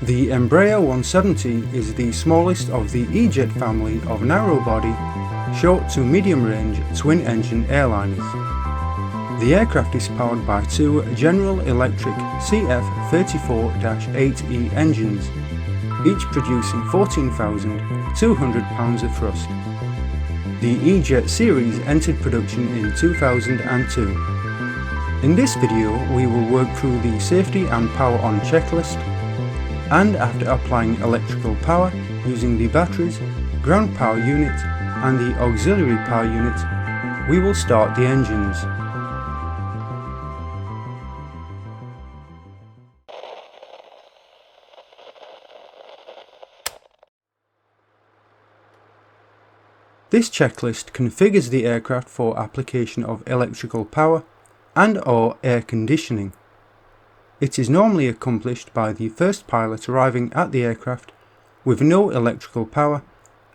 The Embraer 170 is the smallest of the E-Jet family of narrow-body, short to medium-range twin-engine airliners. The aircraft is powered by two General Electric CF34-8E engines, each producing 14,200 pounds of thrust. The E-Jet series entered production in 2002. In this video we will work through the safety and power on checklist, and after applying electrical power using the batteries, ground power unit and the auxiliary power unit, we will start the engines. This checklist configures the aircraft for application of electrical power and/or air conditioning. It is normally accomplished by the first pilot arriving at the aircraft with no electrical power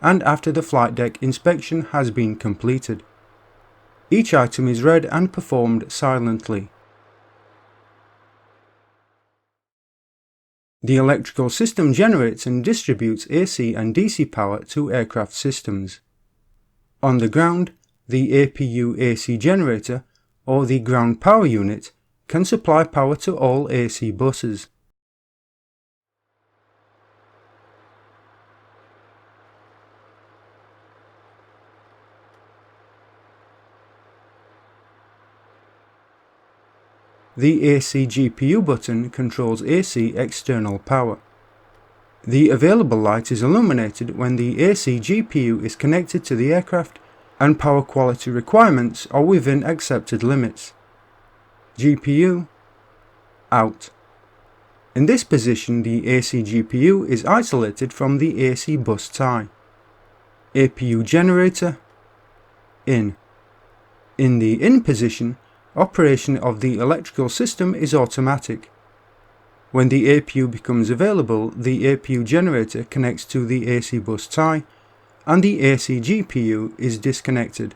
and after the flight deck inspection has been completed. Each item is read and performed silently. The electrical system generates and distributes AC and DC power to aircraft systems. On the ground, the APU AC generator, or the ground power unit, can supply power to all AC buses. The AC GPU button controls AC external power. The available light is illuminated when the AC GPU is connected to the aircraft and power quality requirements are within accepted limits. GPU out. In this position, the AC GPU is isolated from the AC bus tie. APU generator in. In the in position, operation of the electrical system is automatic. When the APU becomes available, the APU generator connects to the AC bus tie and the AC GPU is disconnected.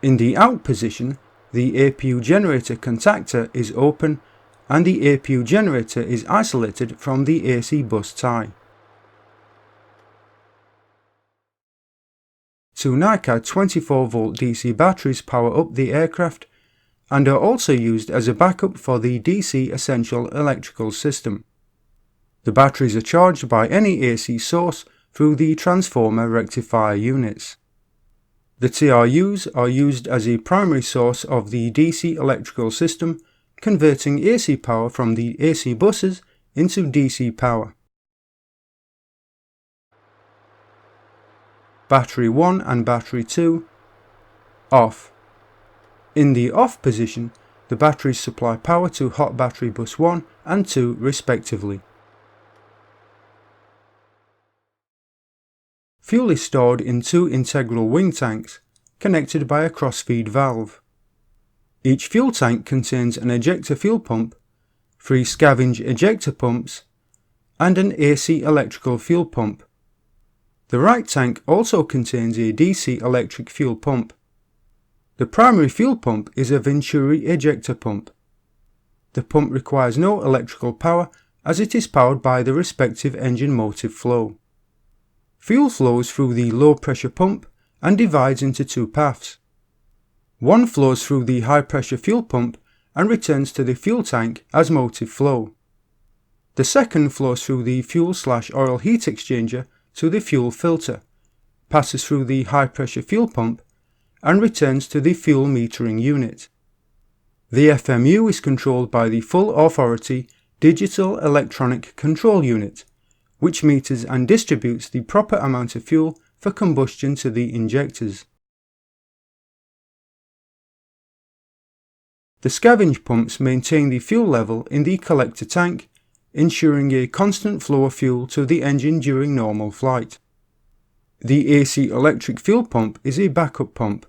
In the out position, the APU generator contactor is open and the APU generator is isolated from the AC bus tie. Two NiCad 24V DC batteries power up the aircraft and are also used as a backup for the DC essential electrical system. The batteries are charged by any AC source through the transformer rectifier units. The TRUs are used as a primary source of the DC electrical system, converting AC power from the AC buses into DC power. Battery 1 and Battery 2 off. In the off position, the batteries supply power to hot battery bus 1 and 2 respectively. Fuel is stored in two integral wing tanks, connected by a cross-feed valve. Each fuel tank contains an ejector fuel pump, 3 scavenge ejector pumps, and an AC electrical fuel pump. The right tank also contains a DC electric fuel pump. The primary fuel pump is a Venturi ejector pump. The pump requires no electrical power as it is powered by the respective engine motive flow. Fuel flows through the low pressure pump and divides into two paths. One flows through the high pressure fuel pump and returns to the fuel tank as motive flow. The second flows through the fuel/oil heat exchanger to the fuel filter, passes through the high pressure fuel pump and returns to the fuel metering unit. The FMU is controlled by the full authority digital electronic control unit, which meters and distributes the proper amount of fuel for combustion to the injectors. The scavenge pumps maintain the fuel level in the collector tank, ensuring a constant flow of fuel to the engine during normal flight. The AC electric fuel pump is a backup pump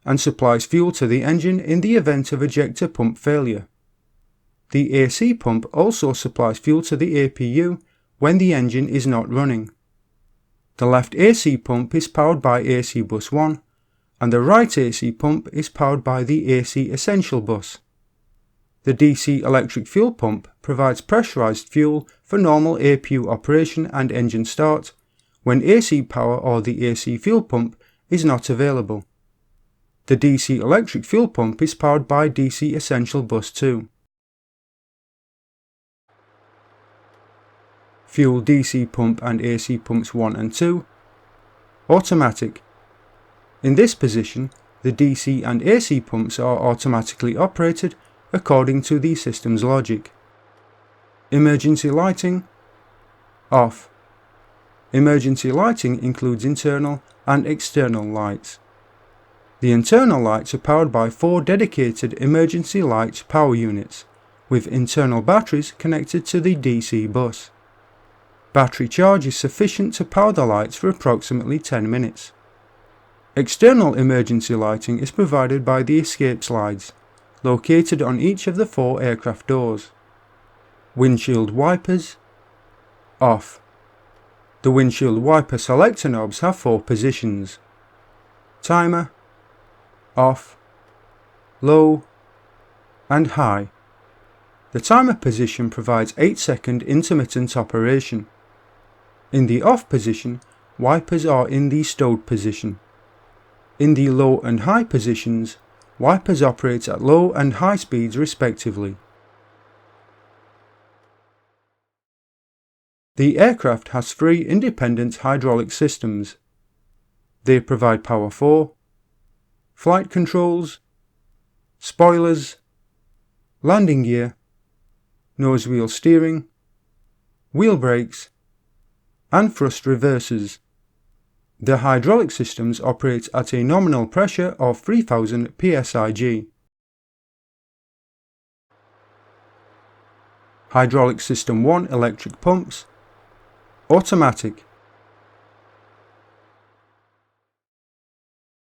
and supplies fuel to the engine in the event of ejector pump failure. The AC pump also supplies fuel to the APU when the engine is not running. The left AC pump is powered by AC bus 1 and the right AC pump is powered by the AC essential bus. The DC electric fuel pump provides pressurized fuel for normal APU operation and engine start when AC power or the AC fuel pump is not available. The DC electric fuel pump is powered by DC Essential Bus 2. Fuel DC pump and AC pumps 1 and 2. Automatic. In this position, the DC and AC pumps are automatically operated according to the system's logic. Emergency lighting. Off. Emergency lighting includes internal and external lights. The internal lights are powered by 4 dedicated emergency light power units, with internal batteries connected to the DC bus. Battery charge is sufficient to power the lights for approximately 10 minutes. External emergency lighting is provided by the escape slides, located on each of the 4 aircraft doors. Windshield wipers. Off. The windshield wiper selector knobs have 4 positions. Timer. Off. Low. And high. The timer position provides 8-second intermittent operation. In the off position, wipers are in the stowed position. In the low and high positions, wipers operate at low and high speeds respectively. The aircraft has 3 independent hydraulic systems. They provide power for flight controls, spoilers, landing gear, nose wheel steering, wheel brakes, and thrust reversers. The hydraulic systems operate at a nominal pressure of 3000 psig. Hydraulic System 1 electric pumps. Automatic.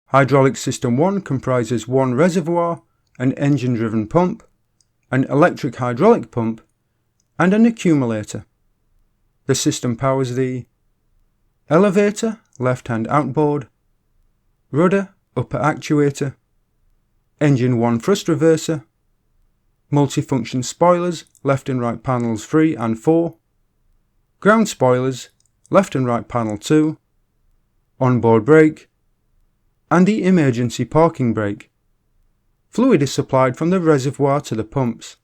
Hydraulic System 1 comprises 1 reservoir, an engine-driven pump, an electric hydraulic pump, and an accumulator. The system powers the elevator, left-hand outboard, rudder, upper actuator, engine 1 thrust reverser, multifunction spoilers, left and right panels 3 and 4, ground spoilers, left and right panel 2, onboard brake, and the emergency parking brake. Fluid is supplied from the reservoir to the pumps.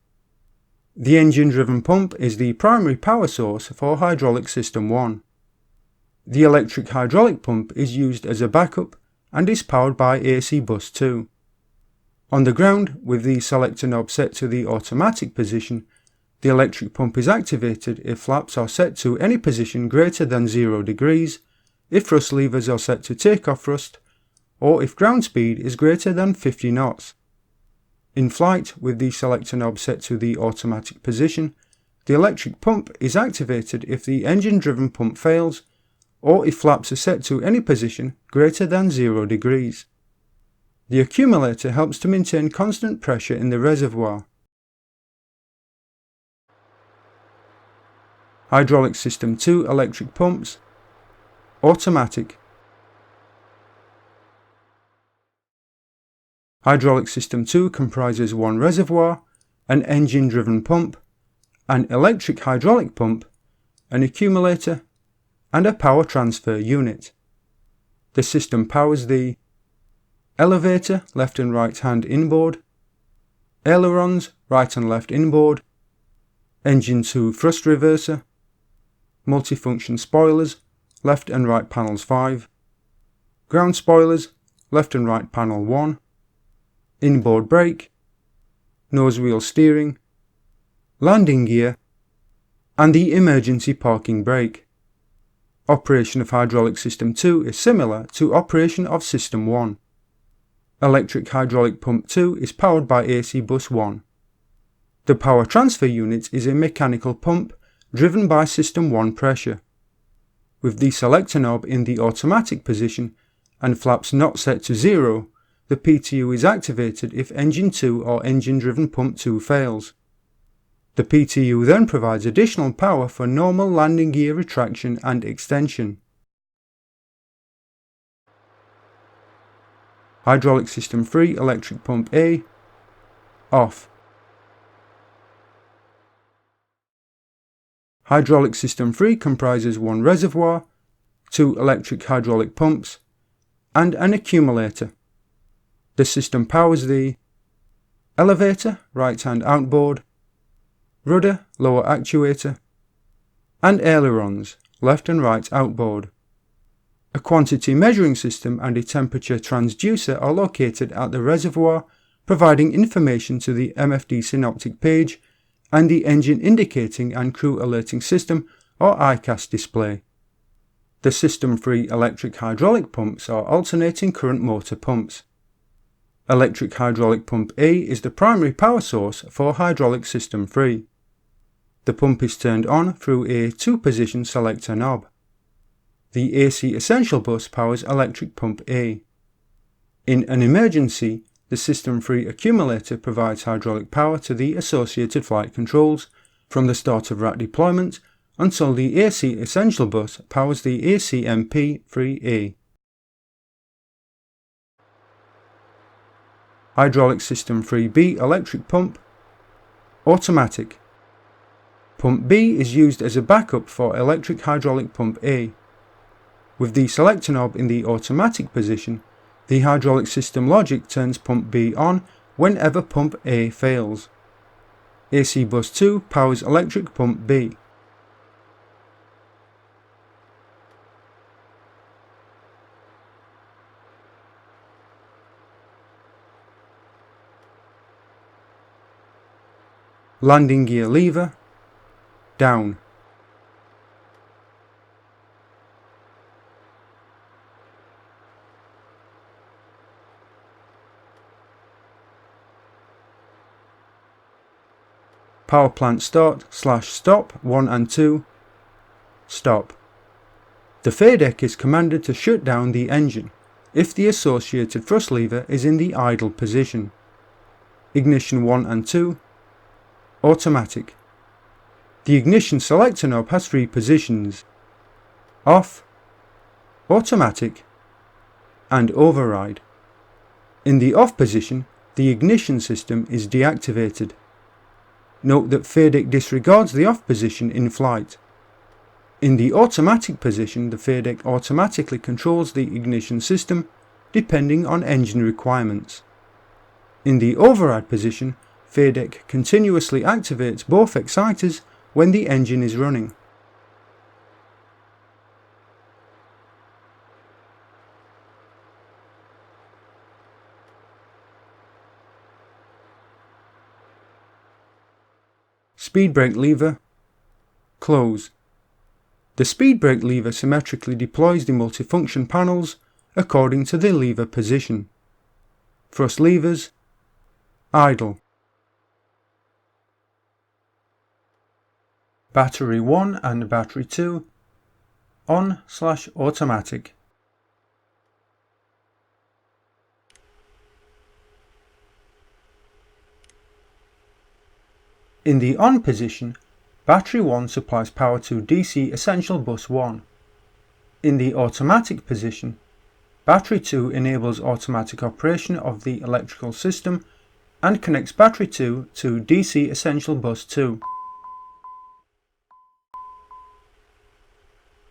The engine-driven pump is the primary power source for Hydraulic System 1. The electric hydraulic pump is used as a backup and is powered by AC Bus 2. On the ground, with the selector knob set to the automatic position, the electric pump is activated if flaps are set to any position greater than 0 degrees, if thrust levers are set to takeoff thrust, or if ground speed is greater than 50 knots. In flight, with the selector knob set to the automatic position, the electric pump is activated if the engine-driven pump fails, or if flaps are set to any position greater than 0 degrees. The accumulator helps to maintain constant pressure in the reservoir. Hydraulic System 2 electric pumps. Automatic. Hydraulic System 2 comprises 1 reservoir, an engine-driven pump, an electric hydraulic pump, an accumulator, and a power transfer unit. The system powers the elevator, left and right hand inboard, ailerons, right and left inboard, engine 2 thrust reverser, multifunction spoilers, left and right panels 5, ground spoilers, left and right panel 1, inboard brake, nose wheel steering, landing gear, and the emergency parking brake. Operation of Hydraulic System 2 is similar to operation of System 1. Electric Hydraulic Pump 2 is powered by AC Bus 1. The power transfer unit is a mechanical pump driven by System 1 pressure. With the selector knob in the automatic position and flaps not set to 0, the PTU is activated if engine 2 or engine-driven pump 2 fails. The PTU then provides additional power for normal landing gear retraction and extension. Hydraulic System 3 electric pump A. Off. Hydraulic system 3 comprises one reservoir, two electric hydraulic pumps, and an accumulator. The system powers the elevator, right-hand outboard, rudder, lower actuator, and ailerons, left and right outboard. A quantity measuring system and a temperature transducer are located at the reservoir, providing information to the MFD synoptic page and the engine indicating and crew alerting system or ICAS display. The System 3 electric hydraulic pumps are alternating current motor pumps. Electric hydraulic pump A is the primary power source for hydraulic system 3. The pump is turned on through a 2-position selector knob. The AC essential bus powers electric pump A. In an emergency, the System 3 accumulator provides hydraulic power to the associated flight controls from the start of rack deployment until the AC essential bus powers the ACMP-3A. Hydraulic System 3B electric pump. Automatic. Pump B is used as a backup for electric hydraulic pump A. With the selector knob in the automatic position, the hydraulic system logic turns pump B on whenever pump A fails. AC bus 2 powers electric pump B. Landing gear lever, down. Powerplant start/stop 1 and 2, stop. The fare deck is commanded to shut down the engine if the associated thrust lever is in the idle position. Ignition 1 and 2, automatic. The ignition selector knob has 3 positions: off, automatic, and override. In the off position, the ignition system is deactivated. Note that fare deck disregards the off position in flight. In the automatic position, the fare deck automatically controls the ignition system depending on engine requirements. In the override position, fare deck continuously activates both exciters when the engine is running. Speed brake lever, close. The speed brake lever symmetrically deploys the multifunction panels according to the lever position. Thrust levers, idle. Battery 1 and battery 2, on/automatic. In the on position, battery 1 supplies power to DC essential bus 1. In the automatic position, battery 2 enables automatic operation of the electrical system and connects battery 2 to DC essential bus 2.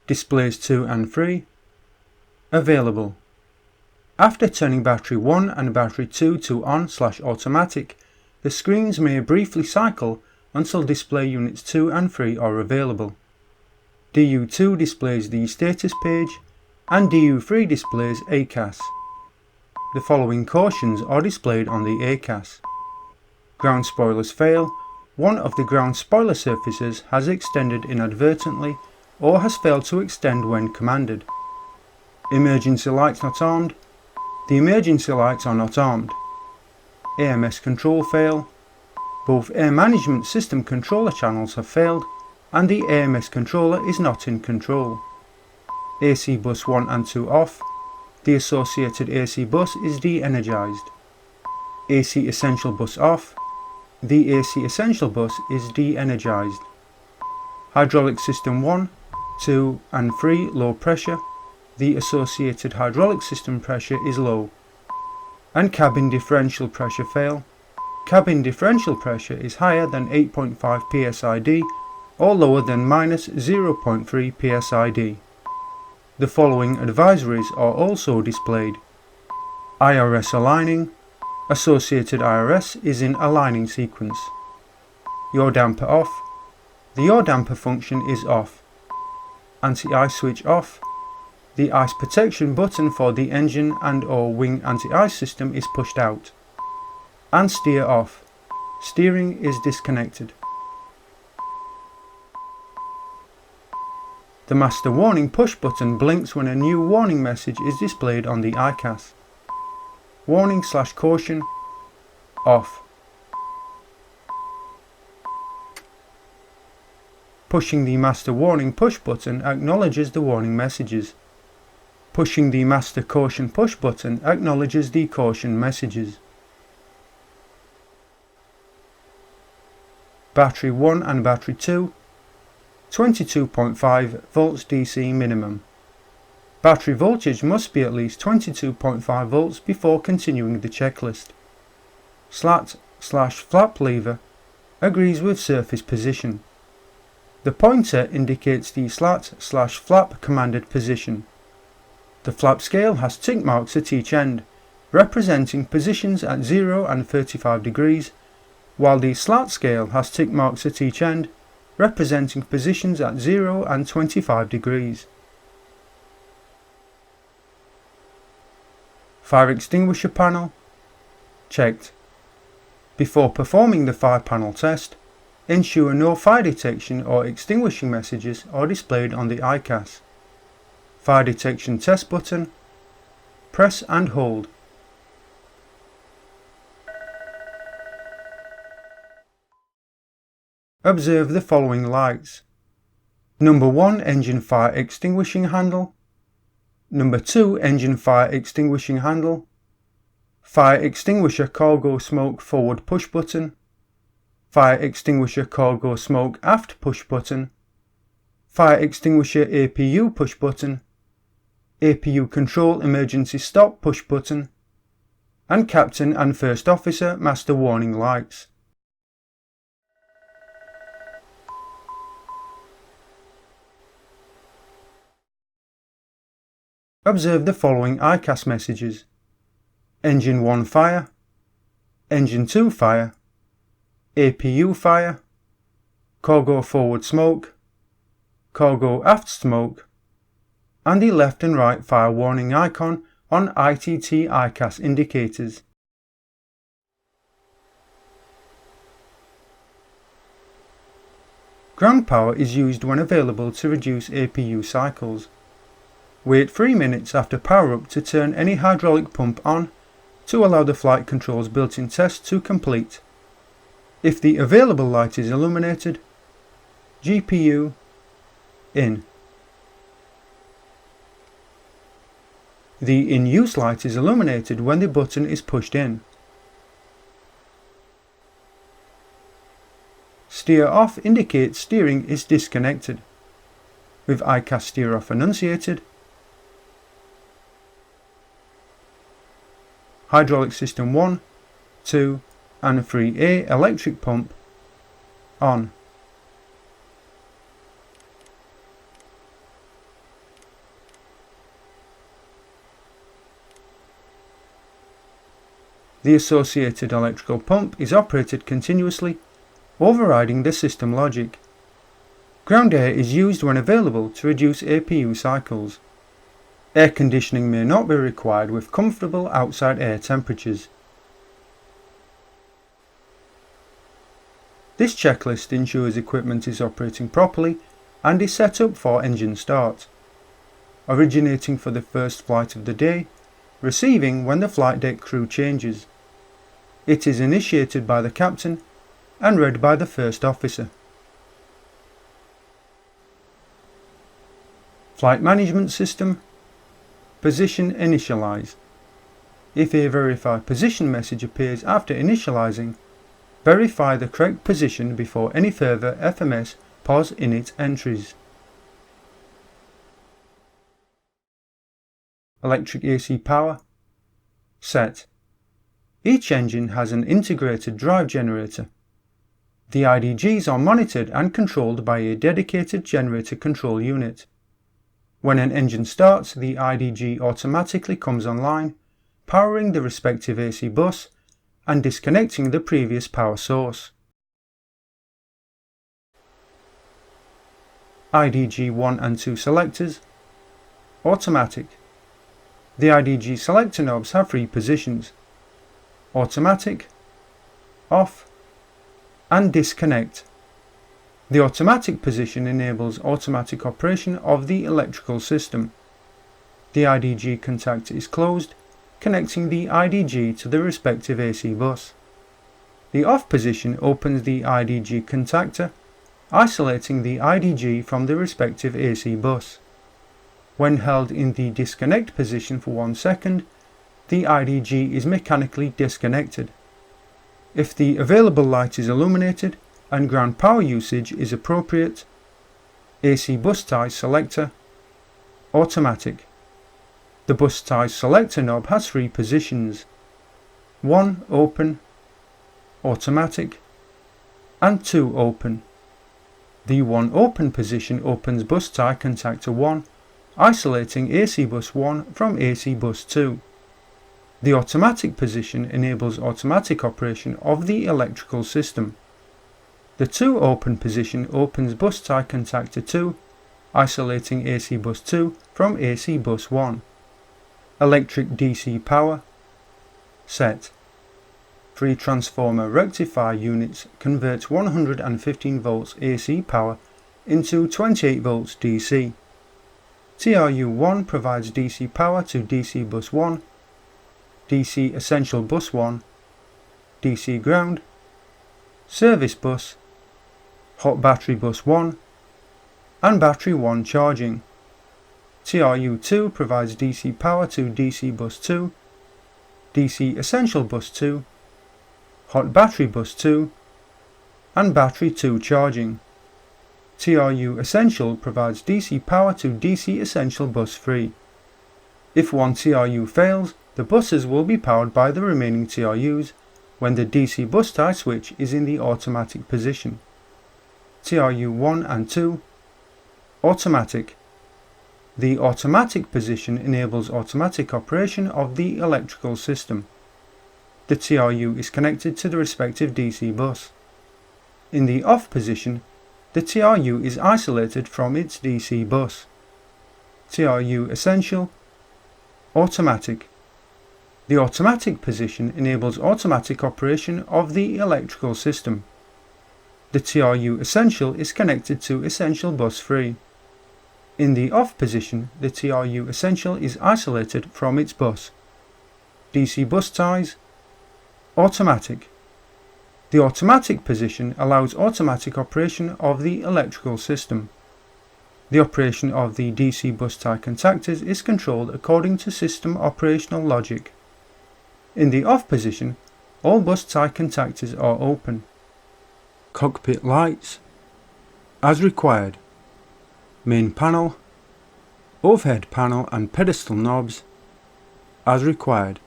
Displays 2 and 3, available. After turning battery 1 and battery 2 to on/automatic, the screens may briefly cycle until display units 2 and 3 are available. DU2 displays the status page and DU3 displays ACAS. The following cautions are displayed on the ACAS. Ground spoilers fail. One of the ground spoiler surfaces has extended inadvertently or has failed to extend when commanded. Emergency lights not armed. The emergency lights are not armed. AMS control fail. Both air management system controller channels have failed and the AMS controller is not in control. AC bus 1 and 2 off. The associated AC bus is de-energized. AC essential bus off. The AC essential bus is de-energized. Hydraulic system 1, 2 and 3 low pressure. The associated hydraulic system pressure is low. And cabin differential pressure fail. Cabin differential pressure is higher than 8.5 psid or lower than minus 0.3 psid. The following advisories are also displayed. IRS aligning. Associated IRS is in aligning sequence. Yaw damper off. The yaw damper function is off. Anti-ice switch off. The ice protection button for the engine and/or wing anti-ice system is pushed out. And steer off. Steering is disconnected. The master warning push button blinks when a new warning message is displayed on the ICAS. Warning/caution off. Pushing the master warning push button acknowledges the warning messages. Pushing the master caution push button acknowledges the caution messages. Battery 1 and battery 2, 22.5 volts DC minimum. Battery voltage must be at least 22.5 volts before continuing the checklist. Slat/flap lever agrees with surface position. The pointer indicates the slat/flap commanded position. The flap scale has tick marks at each end, representing positions at 0 and 35 degrees, while the slat scale has tick marks at each end, representing positions at 0 and 25 degrees. Fire extinguisher panel checked. Before performing the fire panel test, ensure no fire detection or extinguishing messages are displayed on the ICAS. Fire detection test button, press and hold. Observe the following lights. Number 1 engine fire extinguishing handle. Number 2 engine fire extinguishing handle. Fire extinguisher cargo smoke forward push button. Fire extinguisher cargo smoke aft push button. Fire extinguisher APU push button. APU control emergency stop push button. And captain and first officer master warning lights. Observe the following ICAS messages. Engine 1 fire, Engine 2 fire, APU fire, cargo forward smoke, cargo aft smoke, and the left and right fire warning icon on ITT ICAS indicators. Ground power is used when available to reduce APU cycles. Wait 3 minutes after power up to turn any hydraulic pump on to allow the flight control's built-in test to complete. If the available light is illuminated, GPU in. The in-use light is illuminated when the button is pushed in. Steer off indicates steering is disconnected. With ICAS steer off enunciated, hydraulic system 1, 2 and 3A electric pump on. The associated electrical pump is operated continuously, overriding the system logic. Ground air is used when available to reduce APU cycles. Air conditioning may not be required with comfortable outside air temperatures. This checklist ensures equipment is operating properly and is set up for engine start. Originating for the first flight of the day, receiving when the flight deck crew changes. It is initiated by the captain and read by the first officer. Flight management system. Position initialize. If a verify position message appears after initializing, verify the correct position before any further FMS POS init entries. Electric AC power set. Each engine has an integrated drive generator. The IDGs are monitored and controlled by a dedicated generator control unit. When an engine starts, the IDG automatically comes online, powering the respective AC bus and disconnecting the previous power source. IDG 1 and 2 selectors. Automatic. The IDG selector knobs have 3 positions: automatic, off, and disconnect. The automatic position enables automatic operation of the electrical system. The IDG contactor is closed, connecting the IDG to the respective AC bus. The off position opens the IDG contactor, isolating the IDG from the respective AC bus. When held in the disconnect position for 1 second, the IDG is mechanically disconnected. If the available light is illuminated and ground power usage is appropriate, AC bus tie selector, automatic. The bus tie selector knob has 3 positions: 1 open, automatic, and 2 open. The 1 open position opens bus tie contactor 1, isolating AC bus 1 from AC bus 2. The automatic position enables automatic operation of the electrical system. The 2 open position opens bus tie contactor 2, isolating AC bus 2 from AC bus 1. Electric DC power set. 3 transformer rectifier units converts 115 volts AC power into 28 volts DC. TRU1 provides DC power to DC bus 1, DC essential bus 1, DC ground, service bus, hot battery bus 1, and battery 1 charging. TRU2 provides DC power to DC bus 2, DC essential bus 2, hot battery bus 2, and battery 2 charging. TRU essential provides DC power to DC essential bus 3. If one TRU fails, the buses will be powered by the remaining TRUs when the DC bus tie switch is in the automatic position. TRU 1 and 2. Automatic. The automatic position enables automatic operation of the electrical system. The TRU is connected to the respective DC bus. In the off position, the TRU is isolated from its DC bus. TRU essential, automatic. The automatic position enables automatic operation of the electrical system. The TRU essential is connected to essential bus 3. In the off position, the TRU essential is isolated from its bus. DC bus ties, automatic. The automatic position allows automatic operation of the electrical system. The operation of the DC bus tie contactors is controlled according to system operational logic. In the off position, all bus tie contactors are open. Cockpit lights, as required. Main panel, overhead panel and pedestal knobs, as required.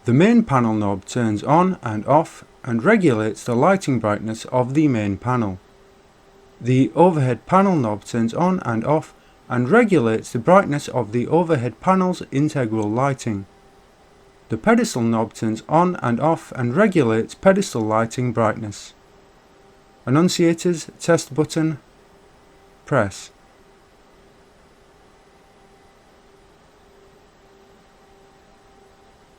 The main panel knob turns on and off and regulates the lighting brightness of the main panel. The overhead panel knob turns on and off and regulates the brightness of the overhead panel's integral lighting. The pedestal knob turns on and off and regulates pedestal lighting brightness. Annunciators test button, press.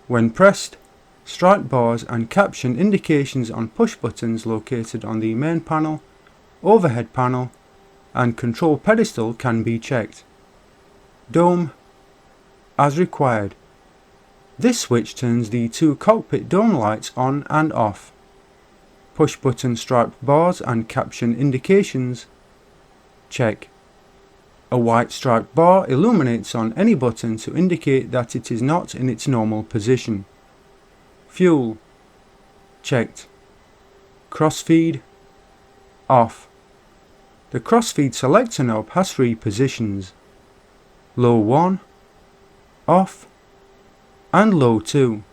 When pressed, stripe bars and caption indications on push buttons located on the main panel, overhead panel, and control pedestal can be checked. Dome, as required. This switch turns the 2 cockpit dome lights on and off. Push button striped bars and caption indications, check. A white striped bar illuminates on any button to indicate that it is not in its normal position. Fuel, checked. Crossfeed, off. The crossfeed selector knob has 3 positions: low 1, off, and low 2.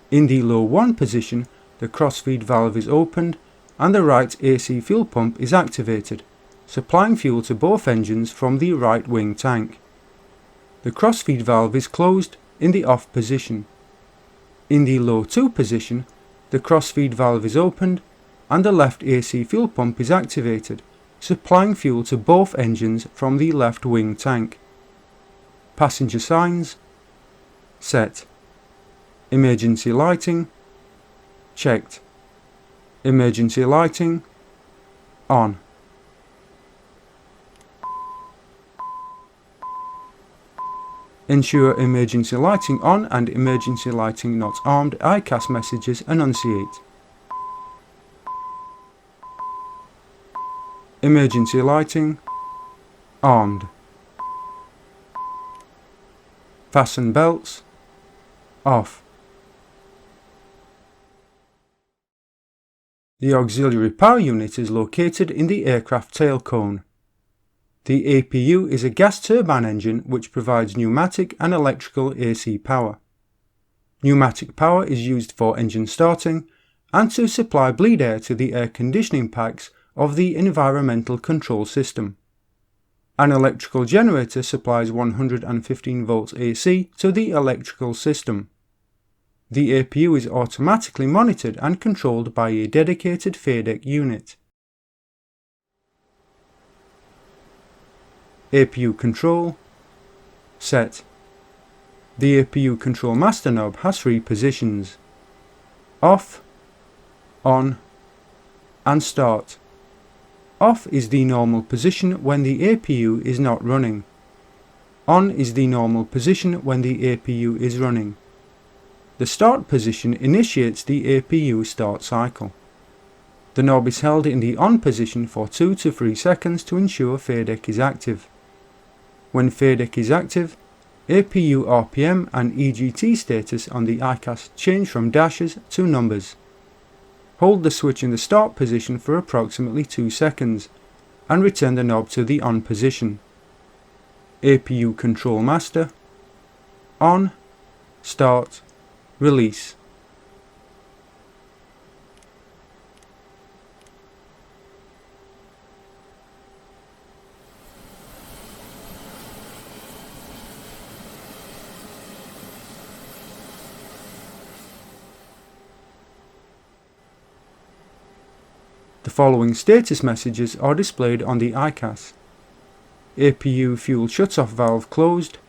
In the low 1 position, the crossfeed valve is opened and the right AC fuel pump is activated, supplying fuel to both engines from the right wing tank. The crossfeed valve is closed in the off position. In the low 2 position, the crossfeed valve is opened and the left AC fuel pump is activated, supplying fuel to both engines from the left wing tank. Passenger signs set. Emergency lighting checked. Emergency lighting on. Ensure emergency lighting on and emergency lighting not armed ICAS messages enunciate. Emergency lighting armed. Fasten belts off. The auxiliary power unit is located in the aircraft tail cone. The APU is a gas turbine engine which provides pneumatic and electrical AC power. Pneumatic power is used for engine starting and to supply bleed air to the air conditioning packs of the environmental control system. An electrical generator supplies 115 volts AC to the electrical system. The APU is automatically monitored and controlled by a dedicated FADEC unit. APU control set. The APU control master knob has 3 positions: off, on, and start. Off is the normal position when the APU is not running. On is the normal position when the APU is running. The start position initiates the APU start cycle. The knob is held in the on position for 2 to 3 seconds to ensure FADEC is active. When FADEC is active, APU RPM and EGT status on the ICAS change from dashes to numbers. Hold the switch in the start position for approximately 2 seconds and return the knob to the on position. APU control master on, start, release. The following status messages are displayed on the ICAS. APU fuel shutoff valve closed.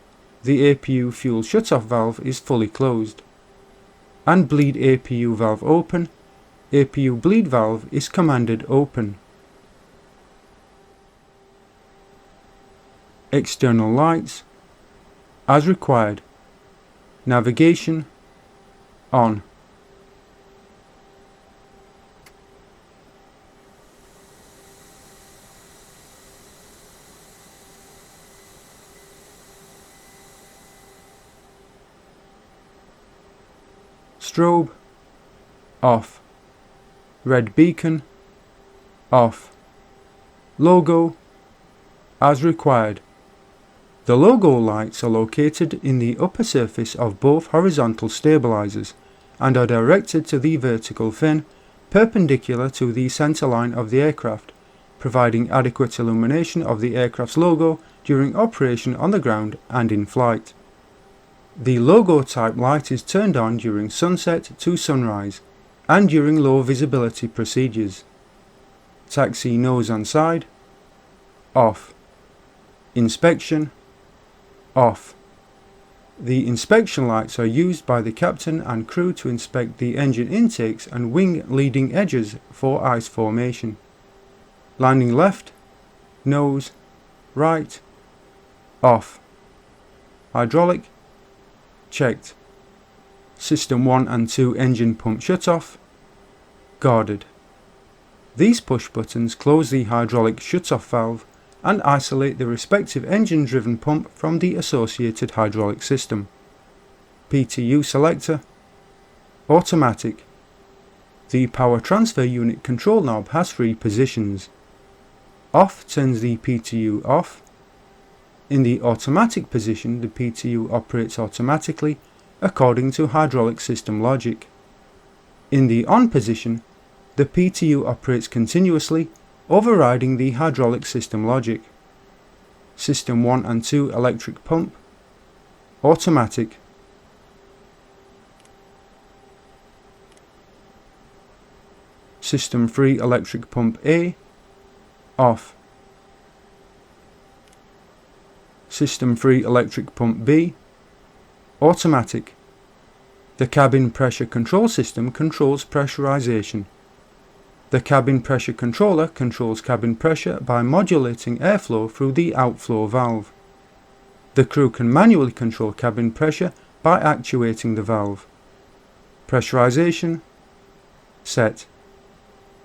The APU fuel shutoff valve is fully closed. And bleed APU valve open. APU bleed valve is commanded open. External lights as required. Navigation on. Strobe off. Red beacon off. Logo as required. The logo lights are located in the upper surface of both horizontal stabilizers and are directed to the vertical fin perpendicular to the center line of the aircraft, providing adequate illumination of the aircraft's logo during operation on the ground and in flight. The logo type light is turned on during sunset to sunrise and during low visibility procedures. Taxi nose and side off. Inspection off. The inspection lights are used by the captain and crew to inspect the engine intakes and wing leading edges for ice formation. Landing left, nose, right, off. Hydraulic checked. System 1 and 2 engine pump shutoff guarded. These push buttons close the hydraulic shutoff valve and isolate the respective engine driven pump from the associated hydraulic system. PTU selector automatic. The power transfer unit control knob has 3 positions. Off turns the PTU off. In the automatic position, the PTU operates automatically according to hydraulic system logic. In the on position, the PTU operates continuously, overriding the hydraulic system logic. System 1 and 2 electric pump, automatic. System 3 electric pump A, off. System 3 electric pump B, automatic. The cabin pressure control system controls pressurization. The cabin pressure controller controls cabin pressure by modulating airflow through the outflow valve. The crew can manually control cabin pressure by actuating the valve. Pressurization, set.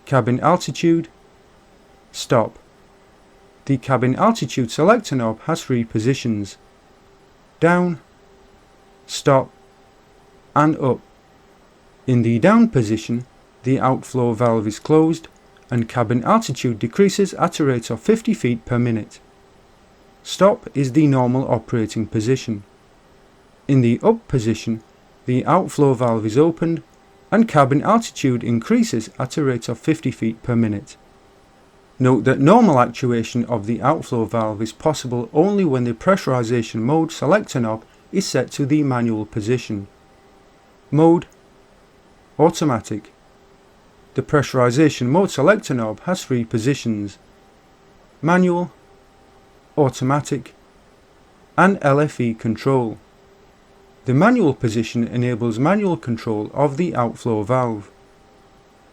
Cabin altitude, stop. The cabin altitude selector knob has 3 positions: down, stop, and up. In the down position, the outflow valve is closed and cabin altitude decreases at a rate of 50 feet per minute. Stop is the normal operating position. In the up position, the outflow valve is opened and cabin altitude increases at a rate of 50 feet per minute. Note that normal actuation of the outflow valve is possible only when the pressurization mode selector knob is set to the manual position. Mode, automatic. The pressurization mode selector knob has 3 positions: manual, automatic, and LFE control. The manual position enables manual control of the outflow valve.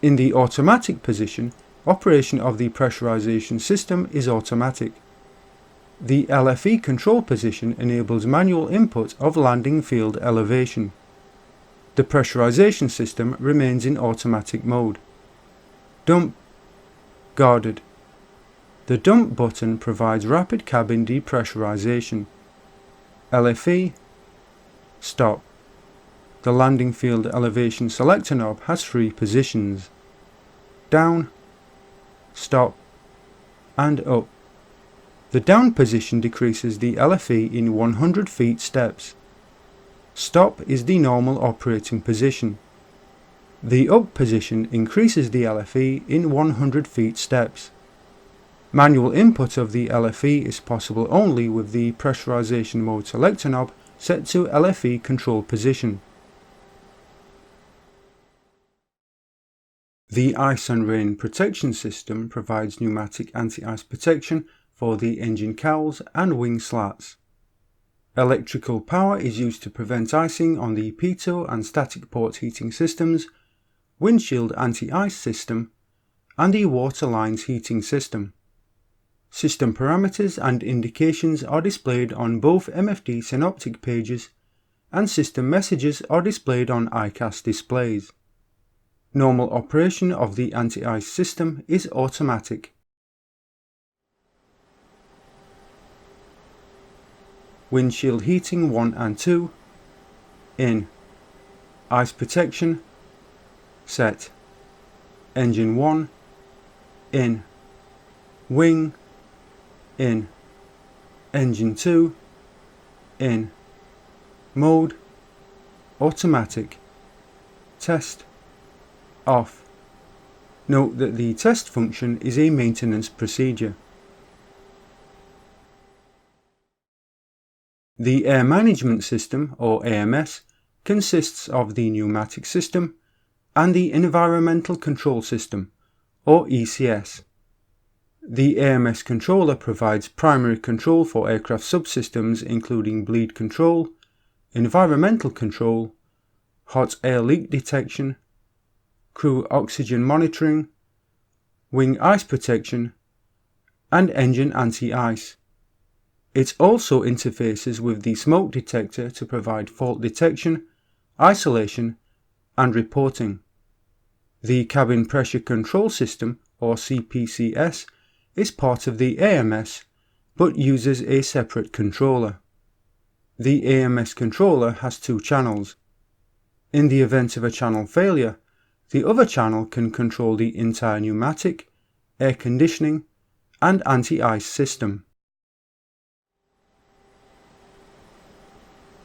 In the automatic position, operation of the pressurization system is automatic. The LFE control position enables manual input of landing field elevation. The pressurization system remains in automatic mode. Dump, guarded. The dump button provides rapid cabin depressurization. LFE, stop. The landing field elevation selector knob has 3 positions: down, stop, and up. The down position decreases the LFE in 100 feet steps. Stop is the normal operating position. The up position increases the LFE in 100 feet steps. Manual input of the LFE is possible only with the pressurization mode selector knob set to LFE control position. The ice and rain protection system provides pneumatic anti-ice protection for the engine cowls and wing slats. Electrical power is used to prevent icing on the pitot and static port heating systems, windshield anti-ice system, and the water lines heating system. System parameters and indications are displayed on both MFD synoptic pages, and system messages are displayed on ICAS displays. Normal operation of the anti-ice system is automatic. Windshield heating 1 and 2, in. Ice protection, set. Engine 1, in. Wing, in. Engine 2, in. Mode, automatic. Test, off. Note that the test function is a maintenance procedure. The Air Management System, or AMS, consists of the pneumatic system and the Environmental Control System, or ECS. The AMS controller provides primary control for aircraft subsystems including bleed control, environmental control, hot air leak detection, crew oxygen monitoring, wing ice protection, and engine anti-ice. It also interfaces with the smoke detector to provide fault detection, isolation, and reporting. The Cabin Pressure Control System, or CPCS, is part of the AMS, but uses a separate controller. The AMS controller has 2 channels. In the event of a channel failure, the other channel can control the entire pneumatic, air conditioning, and anti-ice system.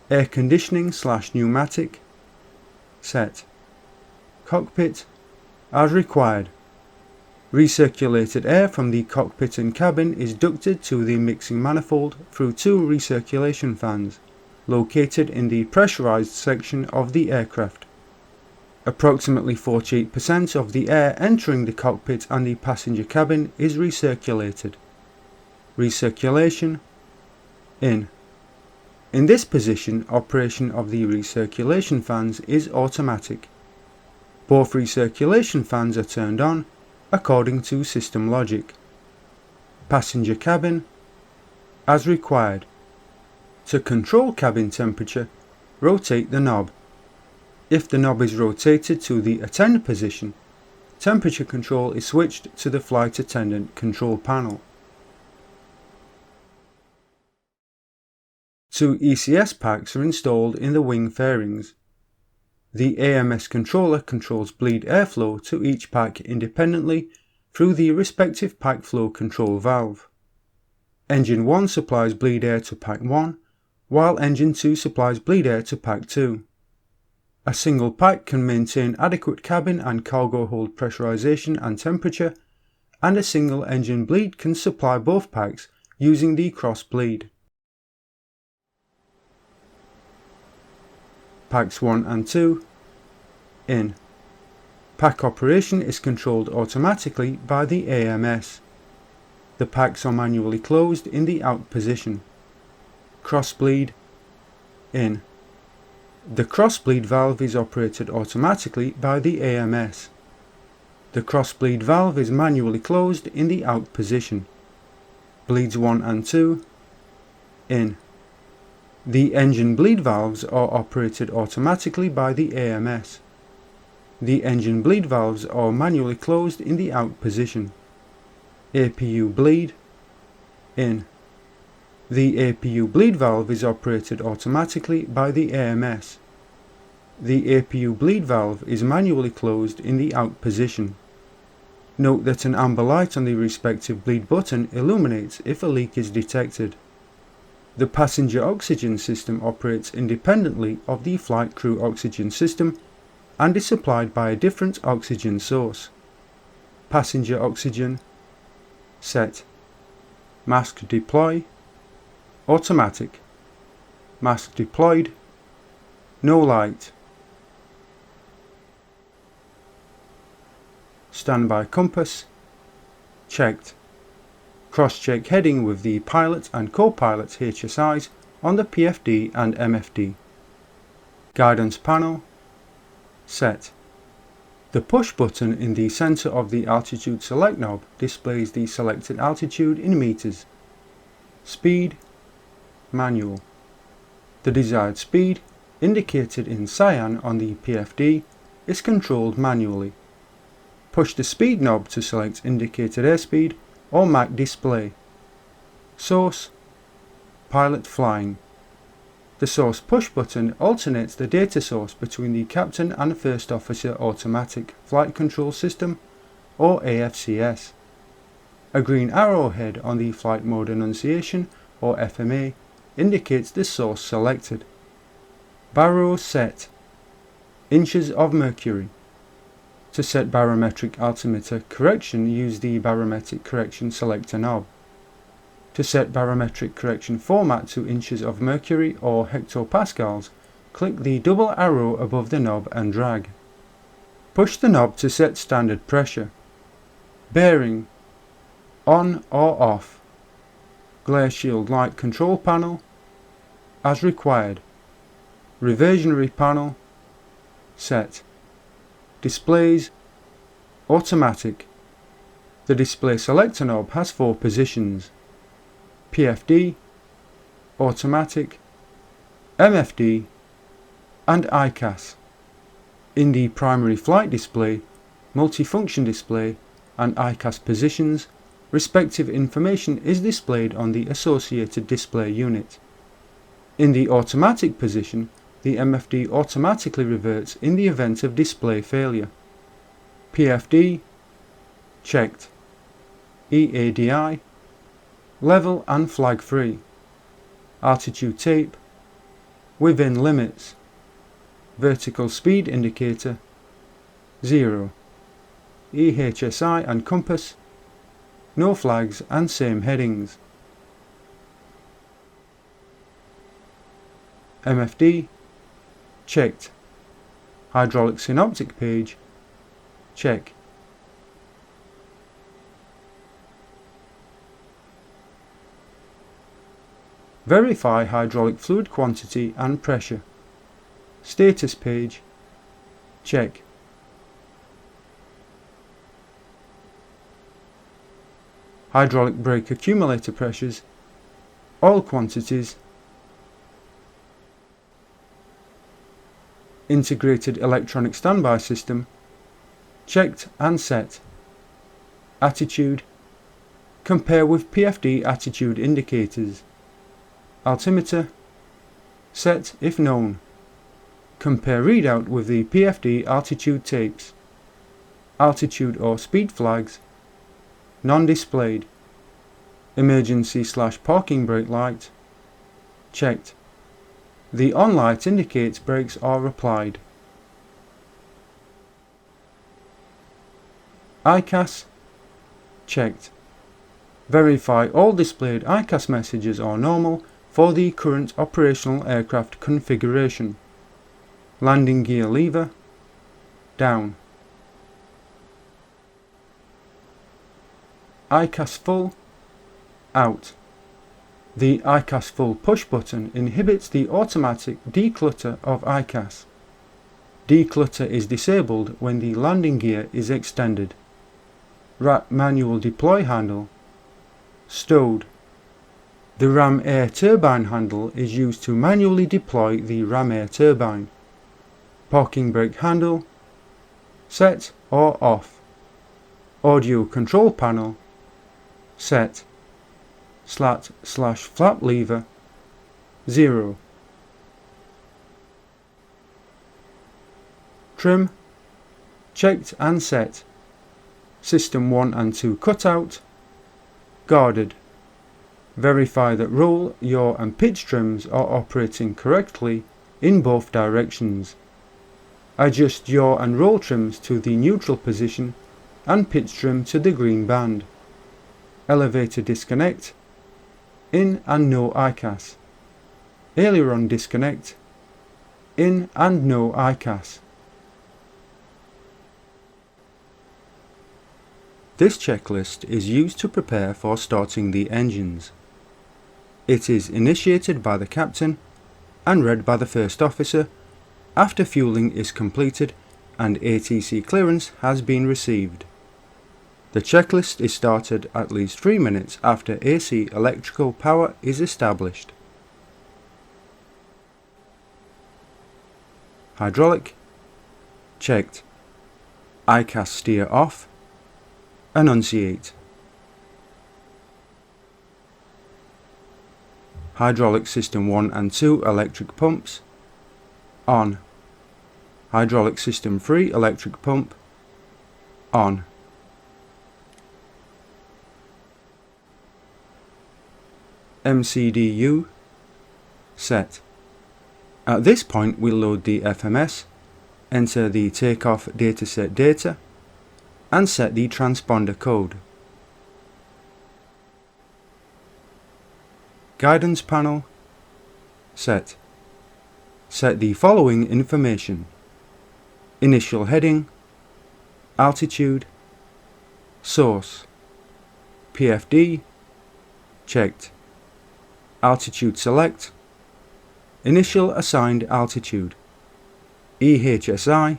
Air conditioning / pneumatic, set. Cockpit, as required. Recirculated air from the cockpit and cabin is ducted to the mixing manifold through two recirculation fans, located in the pressurized section of the aircraft. Approximately 48% of the air entering the cockpit and the passenger cabin is recirculated. Recirculation in. In this position, operation of the recirculation fans is automatic. Both recirculation fans are turned on according to system logic. Passenger cabin as required. To control cabin temperature, rotate the knob. If the knob is rotated to the attend position, temperature control is switched to the flight attendant control panel. Two ECS packs are installed in the wing fairings. The AMS controller controls bleed airflow to each pack independently through the respective pack flow control valve. Engine 1 supplies bleed air to pack 1, while engine 2 supplies bleed air to pack 2. A single pack can maintain adequate cabin and cargo hold pressurization and temperature, and a single engine bleed can supply both packs using the cross bleed. Packs 1 and 2 in. Pack operation is controlled automatically by the AMS. The packs are manually closed in the out position. Cross bleed in. The cross bleed valve is operated automatically by the AMS. The cross bleed valve is manually closed in the out position. Bleeds 1 and 2 in. The engine bleed valves are operated automatically by the AMS. The engine bleed valves are manually closed in the out position. APU bleed in. The APU bleed valve is operated automatically by the AMS. The APU bleed valve is manually closed in the out position. Note that an amber light on the respective bleed button illuminates if a leak is detected. The passenger oxygen system operates independently of the flight crew oxygen system and is supplied by a different oxygen source. Passenger oxygen set. Mask deploy automatic. Mask deployed. No light. Standby compass checked. Cross-check heading with the pilot and co-pilot HSIs on the PFD and MFD. Guidance panel set. The push button in the center of the altitude select knob displays the selected altitude in meters. Speed manual. The desired speed, indicated in cyan on the PFD, is controlled manually. Push the speed knob to select indicated airspeed or Mach display. Source pilot flying. The source push button alternates the data source between the captain and first officer automatic flight control system or AFCS. A green arrowhead on the flight mode annunciation or FMA indicates the source selected. Baro set. Inches of mercury. To set barometric altimeter correction, use the barometric correction selector knob. To set barometric correction format to inches of mercury or hectopascals, click the double arrow above the knob and drag. Push the knob to set standard pressure. Bearing on or off. Glare shield light control panel as required. Reversionary panel set. Displays automatic. The display selector knob has 4 positions: PFD, automatic, MFD and ICAS. In the primary flight display, multifunction display and ICAS positions, respective information is displayed on the associated display unit. In the automatic position, the MFD automatically reverts in the event of display failure. PFD checked. EADI level and flag free. Altitude tape within limits. Vertical speed indicator 0. EHSI and compass, no flags and same headings. MFD, checked. Hydraulic synoptic page, check. Verify hydraulic fluid quantity and pressure. Status page, check. Hydraulic brake accumulator pressures, oil quantities, integrated electronic standby system, checked and set. Attitude, compare with PFD attitude indicators. Altimeter, set if known. Compare readout with the PFD altitude tapes. Altitude or speed flags, non-displayed. Emergency/parking brake light, checked. The on light indicates brakes are applied. ICAS, checked. Verify all displayed ICAS messages are normal for the current operational aircraft configuration. Landing gear lever, down. ICAS full, out. The ICAS full push button inhibits the automatic declutter of ICAS. Declutter is disabled when the landing gear is extended. RAT manual deploy handle, stowed. The ram air turbine handle is used to manually deploy the ram air turbine. Parking brake handle, set or off. Audio control panel, set. Slat/flap lever, 0. Trim, checked and set. System 1 and 2 cutout, guarded. Verify that roll, yaw and pitch trims are operating correctly in both directions. Adjust yaw and roll trims to the neutral position and pitch trim to the green band. Elevator disconnect, in and no ICAS. Aileron disconnect, in and no ICAS. This checklist is used to prepare for starting the engines. It is initiated by the captain and read by the first officer after fueling is completed and ATC clearance has been received. The checklist is started at least 3 minutes after AC electrical power is established. Hydraulic, checked. ICAS steer off, annunciate. Hydraulic system 1 and 2 electric pumps, on. Hydraulic system 3 electric pump, on. MCDU, set. At this point we'll load the FMS, enter the takeoff dataset data, and set the transponder code. Guidance panel, set. Set the following information: initial heading, altitude, source, PFD, checked. Altitude select, initial assigned altitude, EHSI,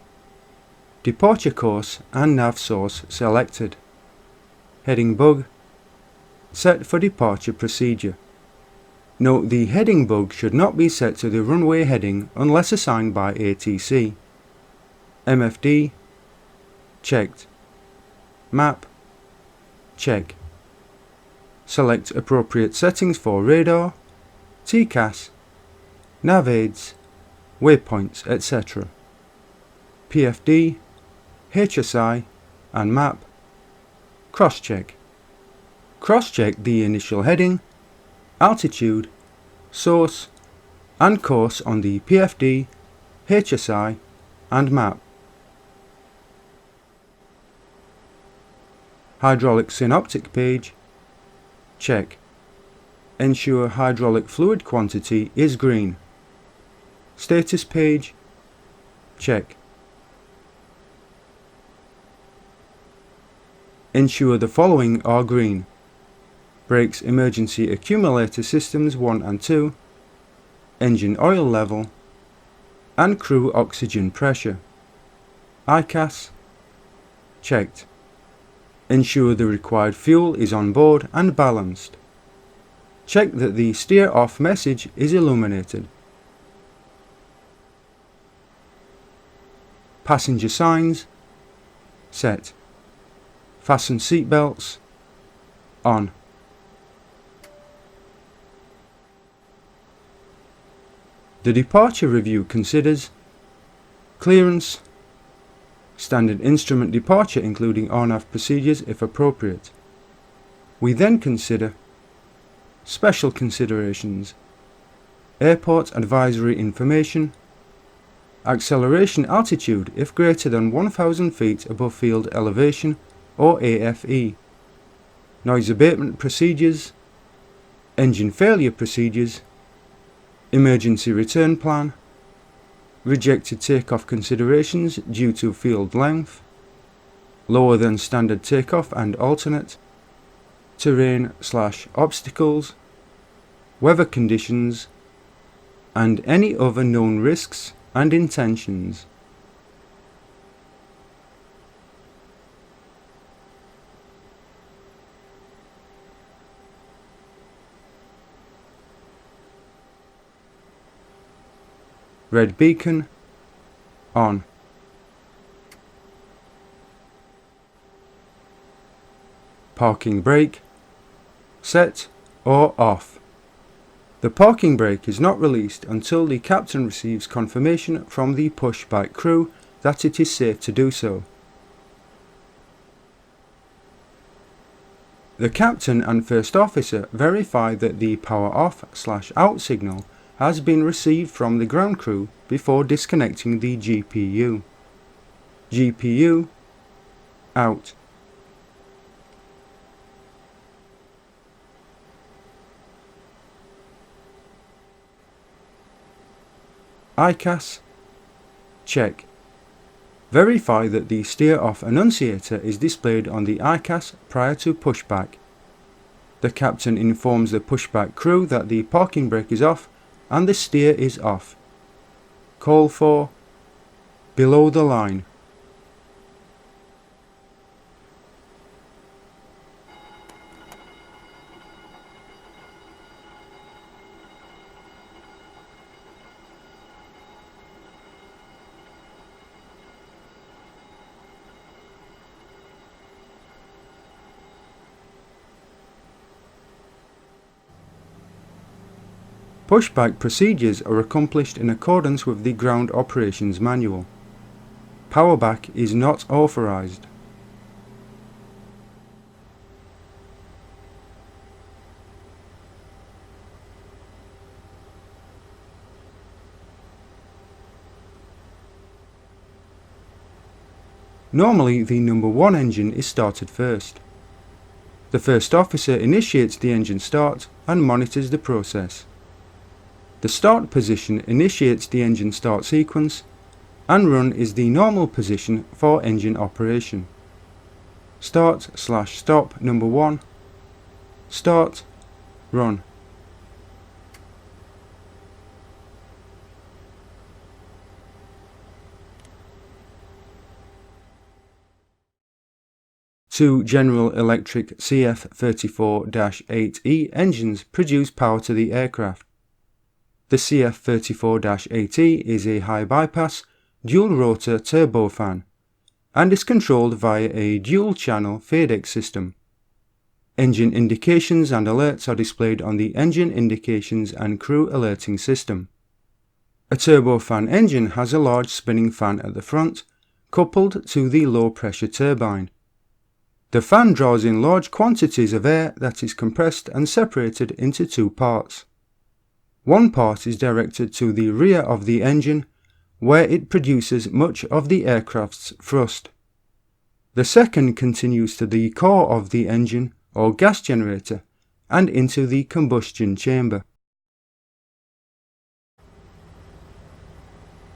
departure course and nav source selected. Heading bug, set for departure procedure. Note the heading bug should not be set to the runway heading unless assigned by ATC. MFD, checked. Map, check. Select appropriate settings for radar, TCAS, nav aids, waypoints, etc. PFD, HSI and map. Cross-check. Cross-check the initial heading, altitude, source and course on the PFD, HSI and map. Hydraulic synoptic page, check. Ensure hydraulic fluid quantity is green. Status page, check. Ensure the following are green: brakes emergency accumulator systems 1 and 2, engine oil level, and crew oxygen pressure. ICAS, checked. Ensure the required fuel is on board and balanced. Check that the steer off message is illuminated. Passenger signs, set. Fasten seatbelts, on. The departure review considers clearance, standard instrument departure including RNAV procedures if appropriate. We then consider special considerations, airport advisory information, acceleration altitude if greater than 1,000 feet above field elevation or AFE, noise abatement procedures, engine failure procedures, emergency return plan, rejected takeoff considerations due to field length, lower than standard takeoff and alternate, terrain/obstacles, weather conditions, and any other known risks and intentions. Red beacon, on. Parking brake, set or off. The parking brake is not released until the captain receives confirmation from the pushback crew that it is safe to do so. The captain and first officer verify that the power off/out signal has been received from the ground crew before disconnecting the GPU. GPU out. ICAS check. Verify that the steer off annunciator is displayed on the ICAS prior to pushback. The captain informs the pushback crew that the parking brake is off and the steer is off. Call for below the line. Pushback procedures are accomplished in accordance with the Ground Operations Manual. Powerback is not authorized. Normally, the number 1 engine is started first. The first officer initiates the engine start and monitors the process. The start position initiates the engine start sequence, and run is the normal position for engine operation. Start/stop number 1, start, run. Two General Electric CF34-8E engines produce power to the aircraft. The CF34-8E is a high bypass, dual rotor turbofan, and is controlled via a dual channel FADEC system. Engine indications and alerts are displayed on the Engine Indications and Crew Alerting system. A turbofan engine has a large spinning fan at the front, coupled to the low pressure turbine. The fan draws in large quantities of air that is compressed and separated into two parts. One part is directed to the rear of the engine, where it produces much of the aircraft's thrust. The second continues to the core of the engine or gas generator and into the combustion chamber.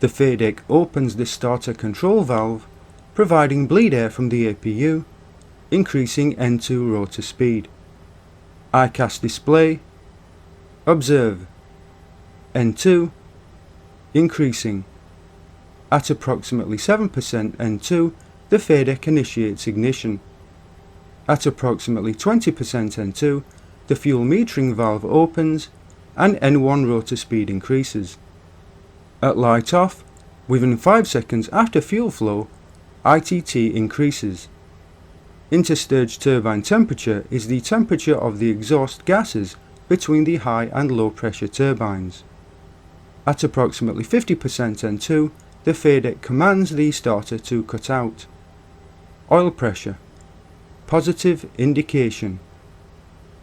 The FADEC opens the starter control valve, providing bleed air from the APU, increasing N2 rotor speed. ICAS display. Observe. N2 increasing. At approximately 7% N2, the FADEC initiates ignition. At approximately 20% N2, the fuel metering valve opens and N1 rotor speed increases. At light off, within 5 seconds after fuel flow, ITT increases. Interstage turbine temperature is the temperature of the exhaust gases between the high and low pressure turbines. At approximately 50% N2, the FADEC commands the starter to cut out. Oil pressure. Positive indication.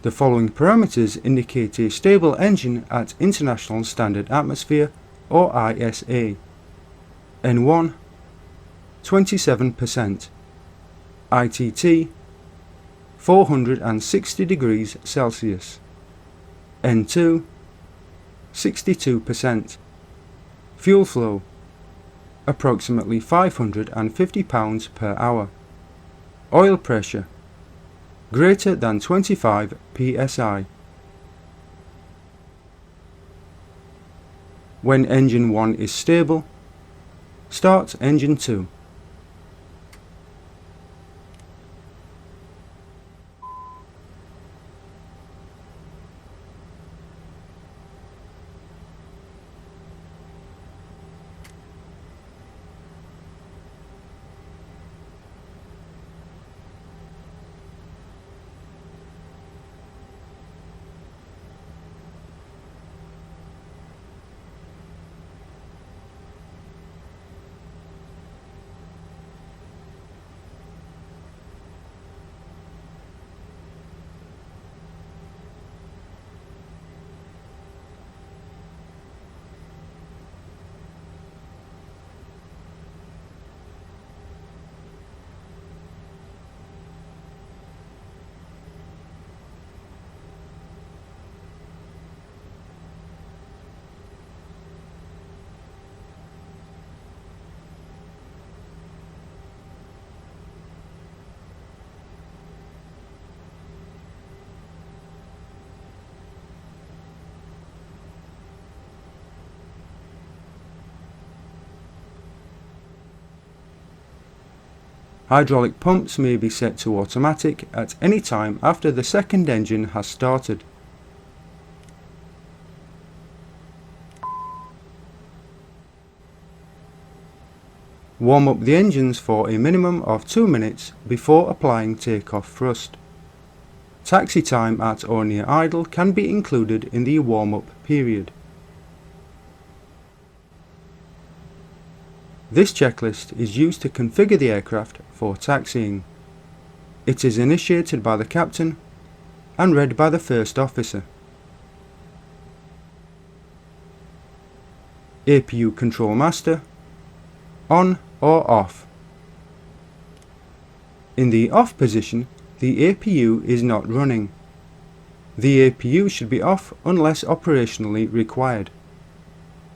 The following parameters indicate a stable engine at International Standard Atmosphere or ISA. N1 27%. ITT 460 degrees Celsius. N2 62%. Fuel flow approximately 550 pounds per hour. Oil pressure greater than 25 psi. When engine 1 is stable, start engine 2. Hydraulic pumps may be set to automatic at any time after the second engine has started. Warm up the engines for a minimum of 2 minutes before applying takeoff thrust. Taxi time at or near idle can be included in the warm-up period. This checklist is used to configure the aircraft for taxiing. It is initiated by the captain and read by the first officer. APU control master, on or off. In the off position, the APU is not running. The APU should be off unless operationally required.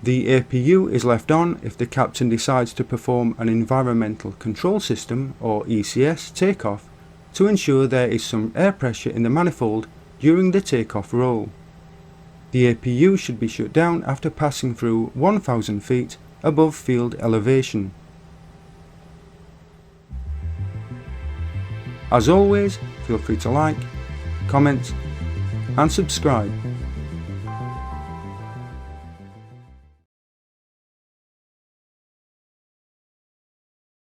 The APU is left on if the captain decides to perform an environmental control system or ECS takeoff to ensure there is some air pressure in the manifold during the takeoff roll. The APU should be shut down after passing through 1000 feet above field elevation. As always, feel free to like, comment and subscribe.